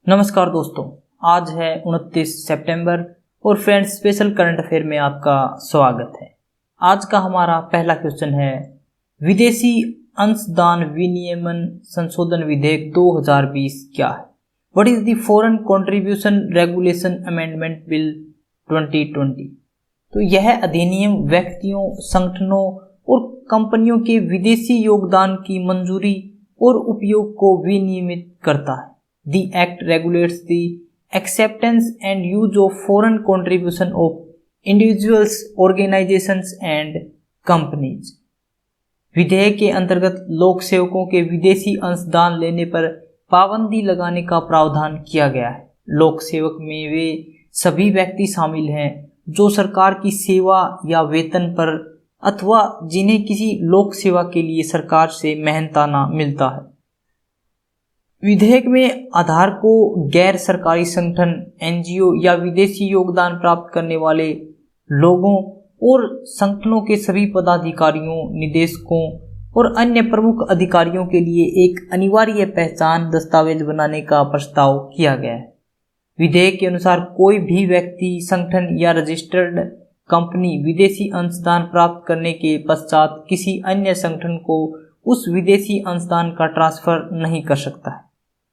नमस्कार दोस्तों, आज है 29 सितंबर और फ्रेंड्स स्पेशल करंट अफेयर में आपका स्वागत है। आज का हमारा पहला क्वेश्चन है, विदेशी अंशदान विनियमन संशोधन विधेयक 2020 क्या है? What is the foreign contribution regulation amendment bill 2020? तो यह अधिनियम व्यक्तियों, संगठनों और कंपनियों के विदेशी योगदान की मंजूरी और उपयोग को विनियमित करता है। The Act regulates the acceptance and use of foreign contribution of individuals, organizations and companies. विधेयक के अंतर्गत लोक सेवकों के विदेशी अंशदान लेने पर पाबंदी लगाने का प्रावधान किया गया है। लोक सेवक में वे सभी व्यक्ति शामिल हैं जो सरकार की सेवा या वेतन पर अथवा जिन्हें किसी लोक सेवा के लिए सरकार से मेहनताना मिलता है। विधेयक में आधार को गैर सरकारी संगठन, एनजीओ या विदेशी योगदान प्राप्त करने वाले लोगों और संगठनों के सभी पदाधिकारियों, निदेशकों और अन्य प्रमुख अधिकारियों के लिए एक अनिवार्य पहचान दस्तावेज बनाने का प्रस्ताव किया गया है। विधेयक के अनुसार कोई भी व्यक्ति, संगठन या रजिस्टर्ड कंपनी विदेशी अंशदान प्राप्त करने के पश्चात किसी अन्य संगठन को उस विदेशी अंशदान का ट्रांसफर नहीं कर सकता है।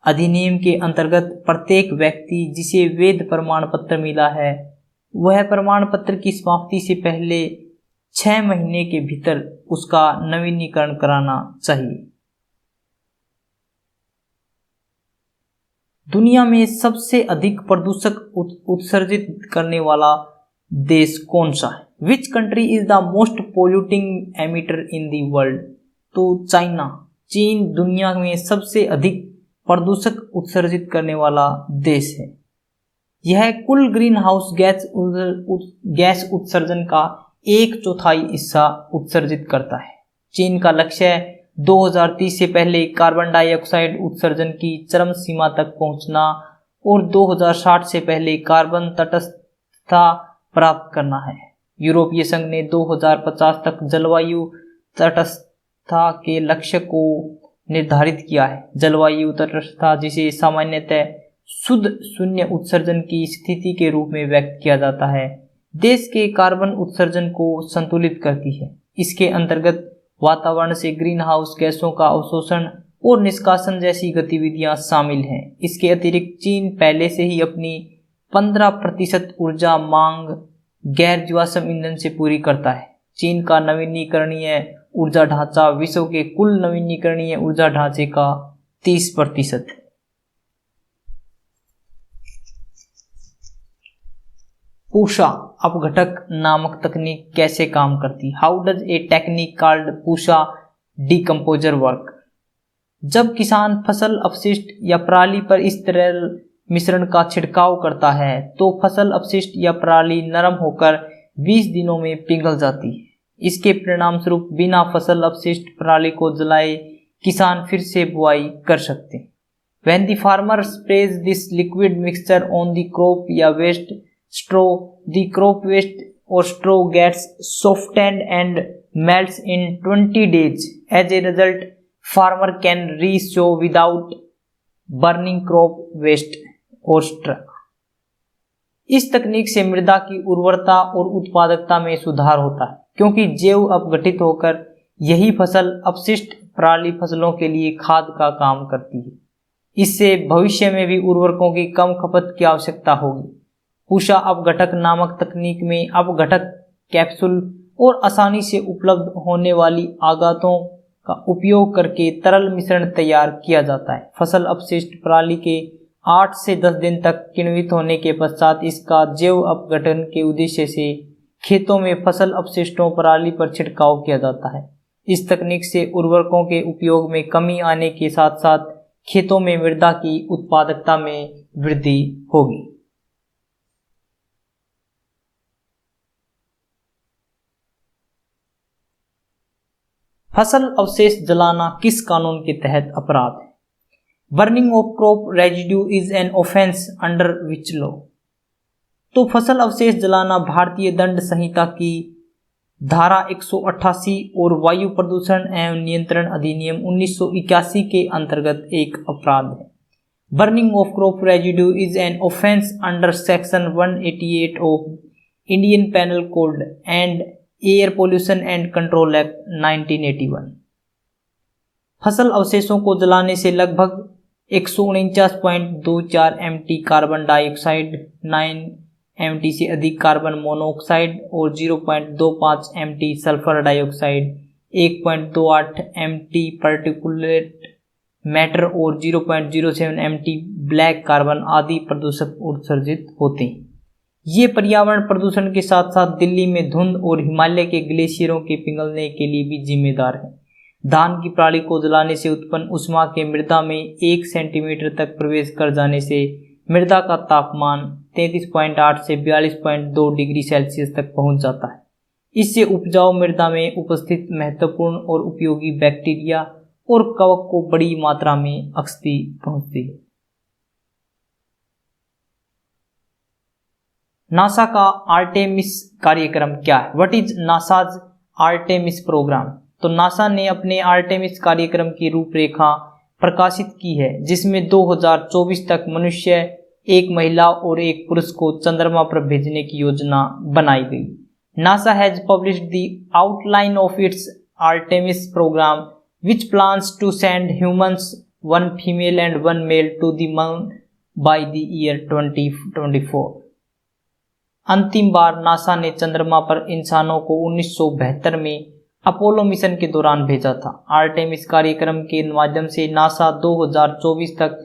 अधिनियम के अंतर्गत प्रत्येक व्यक्ति जिसे वैध प्रमाण पत्र मिला है, वह प्रमाण पत्र की समाप्ति से पहले 6 महीने के भीतर उसका नवीनीकरण कराना चाहिए। दुनिया में सबसे अधिक प्रदूषक उत्सर्जित करने वाला देश कौन सा है? Which country is the most polluting emitter in the world? तो चाइना, चीन दुनिया में सबसे अधिक प्रदूषक उत्सर्जित करने वाला देश है। यह कुल ग्रीन हाउस गैस उत्सर्जन का 1/4 हिस्सा उत्सर्जित करता है। चीन का लक्ष्य 2030 से पहले कार्बन डाइऑक्साइड उत्सर्जन की चरम सीमा तक पहुंचना और 2060 से पहले कार्बन तटस्थता प्राप्त करना है। यूरोपीय संघ ने 2050 तक जलवायु तटस्थता के लक्ष्य को निर्धारित किया है। जलवायु तटस्थता, जिसे सामान्यतः शुद्ध शून्य उत्सर्जन की स्थिति के रूप में व्यक्त किया जाता है, देश के कार्बन उत्सर्जन को संतुलित करती है। इसके अंतर्गत वातावरण से ग्रीन हाउस गैसों का अवशोषण और निष्कासन जैसी गतिविधियां शामिल हैं। इसके अतिरिक्त चीन पहले से ही अपनी 15% ऊर्जा मांग गैर जीवाश्म ईंधन से पूरी करता है। चीन का नवीनीकरणीय ऊर्जा ढांचा विश्व के कुल नवीनीकरणीय ऊर्जा ढांचे का 30% है। पूषा अपघटक नामक तकनीक कैसे काम करती? How does a technique called Pusa decomposer work? जब किसान फसल अपशिष्ट या पराली पर इस तरह मिश्रण का छिड़काव करता है तो फसल अपशिष्ट या पराली नरम होकर 20 दिनों में पिघल जाती है। इसके परिणाम स्वरूप बिना फसल अपशिष्ट पराली को जलाए किसान फिर से बुआई कर सकते हैं। When the farmer sprays this liquid mixture on the crop या waste straw, the crop waste or straw gets softened and melts in 20 days. As a result, farmer can re-sow without burning crop waste or straw. इस तकनीक से मृदा की उर्वरता और उत्पादकता में सुधार होता है, क्योंकि जैव अपघटित होकर यही फसल अपशिष्ट पराली फसलों के लिए खाद का काम करती है। इससे भविष्य में भी उर्वरकों की कम खपत की आवश्यकता होगी। पूषा अपघटक नामक तकनीक में अपघटक कैप्सूल और आसानी से उपलब्ध होने वाली आगातों का उपयोग करके तरल मिश्रण तैयार किया जाता है। फसल अपशिष्ट पराली के 8 से 10 दिन तक किण्वित होने के पश्चात इसका जैव अपघटन के उद्देश्य से खेतों में फसल अपशिष्टों पराली पर छिड़काव किया जाता है। इस तकनीक से उर्वरकों के उपयोग में कमी आने के साथ साथ खेतों में मृदा की उत्पादकता में वृद्धि होगी। फसल अवशेष जलाना किस कानून के तहत अपराध है? Burning of crop residue is an offence under which law? तो फसल अवशेष जलाना भारतीय दंड संहिता की धारा 188 और वायु प्रदूषण एवं नियंत्रण अधिनियम 1981 के अंतर्गत एक अपराध है। Burning of crop residue is an offence under Section 188 of Indian Penal Code and Air Pollution and Control Act 1981। फसल अवशेषों को जलाने से लगभग 149.24 MT कार्बन डाइऑक्साइड, 9 MT से अधिक कार्बन मोनोऑक्साइड और 0.25 MT sulphur dioxide, 1.28 MT particulate matter और 0.07 MT ब्लैक कार्बन आदि प्रदूषक उत्सर्जित होते हैं। ये पर्यावरण प्रदूषण के साथ साथ दिल्ली में धुंध और हिमालय के ग्लेशियरों के पिघलने के लिए भी जिम्मेदार है। धान की पराली को जलाने से उत्पन्न ऊष्मा के मृदा में 1 सेंटीमीटर तक प्रवेश कर जाने से मृदा का तापमान 33.8 से 42.2 डिग्री सेल्सियस तक पहुंच जाता है। इससे उपजाऊ मृदा में उपस्थित महत्वपूर्ण और उपयोगी बैक्टीरिया और कवक को बड़ी मात्रा में क्षति पहुंचती है। नासा का आर्टेमिस कार्यक्रम क्या है? What is NASA's Artemis program? तो नासा ने अपने आर्टेमिस कार्यक्रम की रूपरेखा प्रकाशित की है, जिसमें 2024 तक मनुष्य, एक महिला और एक पुरुष को चंद्रमा पर भेजने की योजना बनाई गई। NASA has published the outline of its Artemis program which plans to send humans, 1 female and 1 male, to the moon by the year 2024। अंतिम बार नासा ने चंद्रमा पर इंसानों को 1972 में अपोलो मिशन के दौरान भेजा था। आर्टेमिस कार्यक्रम के माध्यम से नासा 2024 तक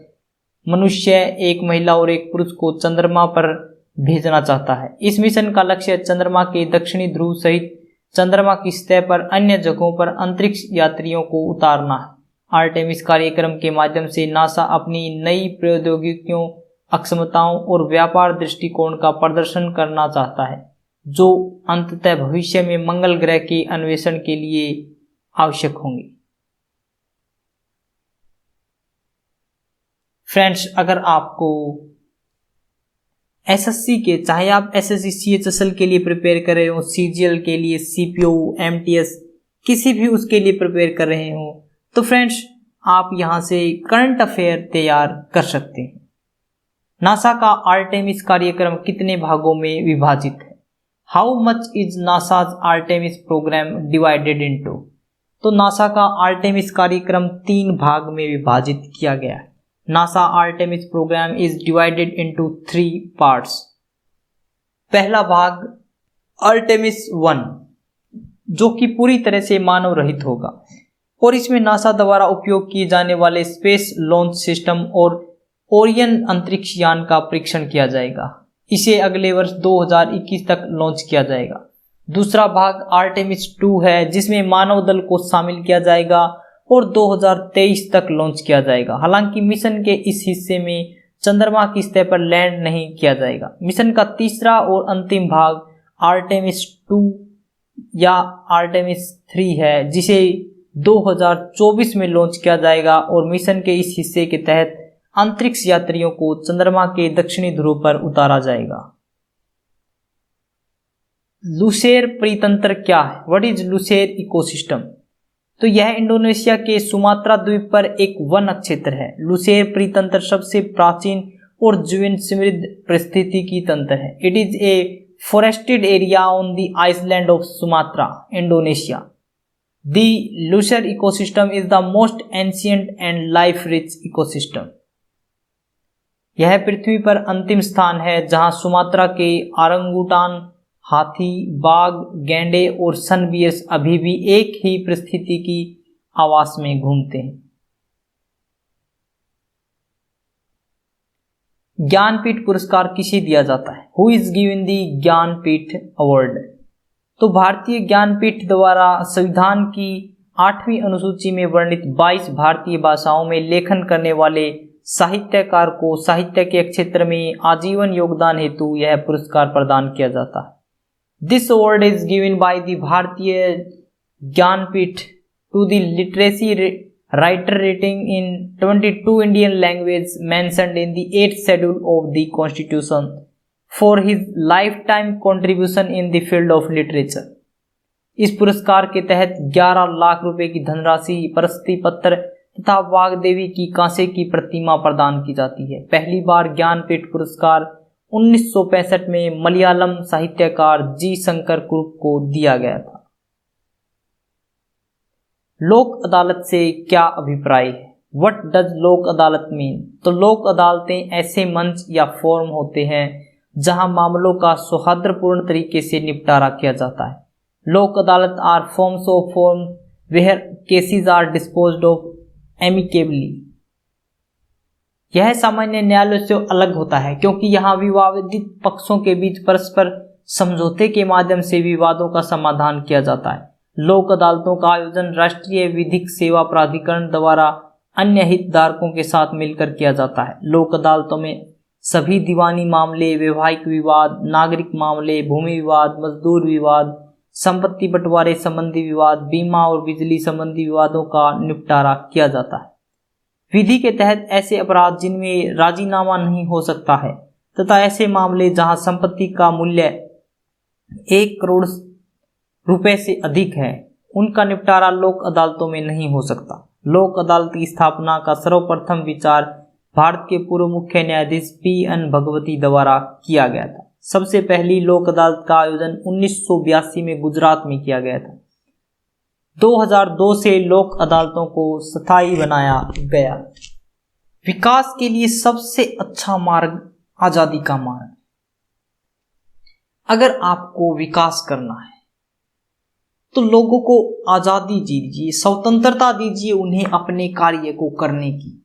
मनुष्य, एक महिला और एक पुरुष को चंद्रमा पर भेजना चाहता है। इस मिशन का लक्ष्य चंद्रमा के दक्षिणी ध्रुव सहित चंद्रमा की सतह पर अन्य जगहों पर अंतरिक्ष यात्रियों को उतारना है। आर्टेमिस कार्यक्रम के माध्यम से नासा अपनी नई प्रौद्योगिकियों, अक्षमताओं और व्यापार दृष्टिकोण का प्रदर्शन करना चाहता है, जो अंततः भविष्य में मंगल ग्रह के अन्वेषण के लिए आवश्यक होंगे। फ्रेंड्स, अगर आपको एसएससी के, चाहे आप एसएससी सीएचएसएल के लिए प्रिपेयर कर रहे हो, सीजीएल के लिए, सीपीओ, एमटीएस, किसी भी उसके लिए प्रिपेयर कर रहे हो, तो फ्रेंड्स आप यहां से करंट अफेयर तैयार कर सकते हैं। नासा का आर्टेमिस कार्यक्रम कितने भागों में विभाजित है? How much is NASA's Artemis program divided into? तो नासा का आर्टेमिस कार्यक्रम 3 भाग में विभाजित किया गया है। NASA Artemis program is divided into 3 parts. पहला भाग आर्टेमिस 1, जो कि पूरी तरह से मानव रहित होगा और इसमें नासा द्वारा उपयोग किए जाने वाले स्पेस लॉन्च सिस्टम और ओरियन अंतरिक्ष यान का परीक्षण किया जाएगा। इसे अगले वर्ष 2021 तक लॉन्च किया जाएगा। दूसरा भाग आर्टेमिस 2 है, जिसमें मानव दल को शामिल किया जाएगा और 2023 तक लॉन्च किया जाएगा। हालांकि मिशन के इस हिस्से में चंद्रमा की सतह पर लैंड नहीं किया जाएगा। मिशन का तीसरा और अंतिम भाग आर्टेमिस 2 या आर्टेमिस 3 है, जिसे 2024 में लॉन्च किया जाएगा और मिशन के इस हिस्से के तहत अंतरिक्ष यात्रियों को चंद्रमा के दक्षिणी ध्रुव पर उतारा जाएगा। लुसेर परितंत्र क्या है? व्हाट इज लुसेर इकोसिस्टम? तो यह इंडोनेशिया के सुमात्रा द्वीप पर एक वन क्षेत्र है। लुसेर परितंत्र सबसे प्राचीन और जीवन समृद्ध पारिस्थितिकी तंत्र है। It is a forested area on the island of Sumatra, Indonesia. The Lusair ecosystem is the most ancient and life-rich ecosystem. यह पृथ्वी पर अंतिम स्थान है जहां सुमात्रा के ओरंगुटान, हाथी, बाघ, गैंडे और सनबियर्स अभी भी एक ही पारिस्थितिकी आवास में घूमते हैं। ज्ञानपीठ पुरस्कार किसे दिया जाता है? Who is given the Jnanpith award? तो भारतीय ज्ञानपीठ द्वारा संविधान की 8वीं अनुसूची में वर्णित 22 भारतीय भाषाओं में लेखन करने वाले साहित्यकार को साहित्य के क्षेत्र में आजीवन योगदान हेतु यह पुरस्कार प्रदान किया जाता है। This award is given by the Bharatiya Jnanpith to the literacy writer writing in 22 Indian languages mentioned in the 8th schedule of the Constitution for his lifetime contribution in the field of literature. इस पुरस्कार के तहत 11 लाख रुपए की धनराशि, प्रशस्ति पत्र तथा वाग्देवी की कांसे की प्रतिमा प्रदान की जाती है। पहली बार ज्ञानपीठ पुरस्कार 1965 में मलयालम साहित्यकार जी शंकर कुरुप को दिया गया था। लोक अदालत से क्या अभिप्राय है? वट डज लोक अदालत मीन? तो लोक अदालतें ऐसे मंच या फोरम होते हैं जहां मामलों का सौहार्दपूर्ण तरीके से निपटारा किया जाता है। Lok Adalat are forms of forum where cases are disposed of amicably. यह सामान्य न्यायालय से अलग होता है क्योंकि यहाँ विवादित पक्षों के बीच परस्पर समझौते के माध्यम से विवादों का समाधान किया जाता है। लोक अदालतों का आयोजन राष्ट्रीय विधिक सेवा प्राधिकरण द्वारा अन्य हितधारकों के साथ मिलकर किया जाता है। लोक अदालतों में सभी दीवानी मामले, वैवाहिक विवाद, नागरिक मामले, भूमि विवाद, मजदूर विवाद, संपत्ति बंटवारे संबंधी विवाद, बीमा और बिजली संबंधी विवादों का निपटारा किया जाता है। विधि के तहत ऐसे अपराध जिनमें राजीनामा नहीं हो सकता है तथा ऐसे मामले जहां संपत्ति का मूल्य 1 करोड़ रुपए से अधिक है, उनका निपटारा लोक अदालतों में नहीं हो सकता। लोक अदालत की स्थापना का सर्वप्रथम विचार भारत के पूर्व मुख्य न्यायाधीश P.N. भगवती द्वारा किया गया था। सबसे पहली लोक अदालत का आयोजन 1982 में गुजरात में किया गया था। 2002 से लोक अदालतों को स्थायी बनाया गया। विकास के लिए सबसे अच्छा मार्ग आजादी का मार्ग। अगर आपको विकास करना है तो लोगों को आजादी दीजिए, स्वतंत्रता दीजिए उन्हें अपने कार्य को करने की।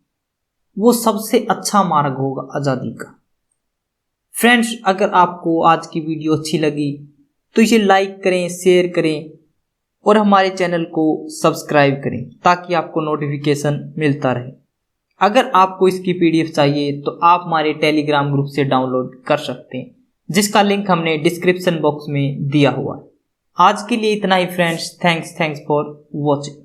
वो सबसे अच्छा मार्ग होगा आजादी का। फ्रेंड्स, अगर आपको आज की वीडियो अच्छी लगी तो इसे लाइक करें, शेयर करें और हमारे चैनल को सब्सक्राइब करें ताकि आपको नोटिफिकेशन मिलता रहे। अगर आपको इसकी पीडीएफ चाहिए तो आप हमारे टेलीग्राम ग्रुप से डाउनलोड कर सकते हैं, जिसका लिंक हमने डिस्क्रिप्शन बॉक्स में दिया हुआ है। आज के लिए इतना ही फ्रेंड्स। Thanks for watching.